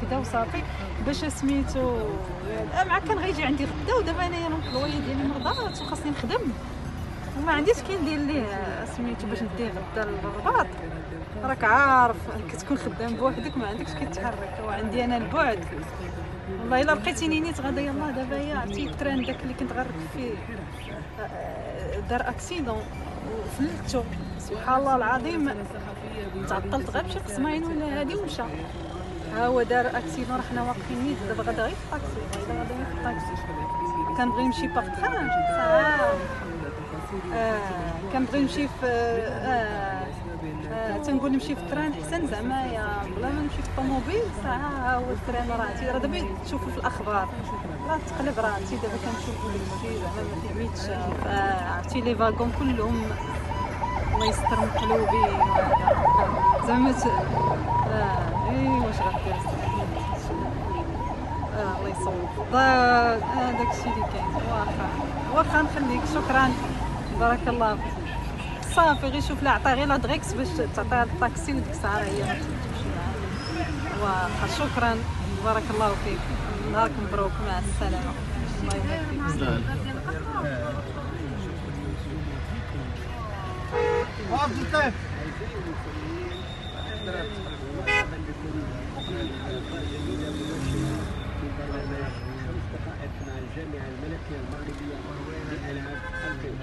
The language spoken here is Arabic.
هكذا وصافي باش سميتو. مع كان غيجي عندي غدا، ودابا انايا الوالد ديالي مرضات وخاصني نخدم وما عنديش كندير ليه سميتو باش نديه غدا للرباط. راك عارف كتكون خدام بوحدك ما عندكش كيتحرك، وعندي انا البعد. والله الا لقيتيني نيت غدا يلاه دابا يا عرفتي التران داك اللي كنت غنركب فيه دار اكسيدون وفلتو، سبحان الله العظيم تعطلت غير بشي قسمين ولا هادي ومشى. ها هو دار اكسيدون، راه حنا واقفين نيت دابا غدا غير في الطاكسي، غدا غير في الطاكسي. كنبغي نمشي باغ ساعه، كنبغي نمشي في تنقول نمشي في التران احسن زعما يا بلا ما نمشي في الطوموبيل ساعه. ها هو التران راه دابا تشوفوا في الاخبار راه تقلب، راه عرفتي دابا كنشوفوا داكشي زعما ما فهميتش. عرفتي لي فاغون كلهم الله يستر مقلوبين زعما واش غدير الله يصوب داكشي اللي كاين. واخا نخليك، شكرا بارك الله فيك. صافي غير شوف لا عطا غير لادغيكس باش تعطيها للطاكسي وديك الساعه هي ما تمشي معاها. واخا شكرا بارك الله فيك، نهارك مبروك، مع السلامه. الله يبارك الجامعة الملكية المغربية وهو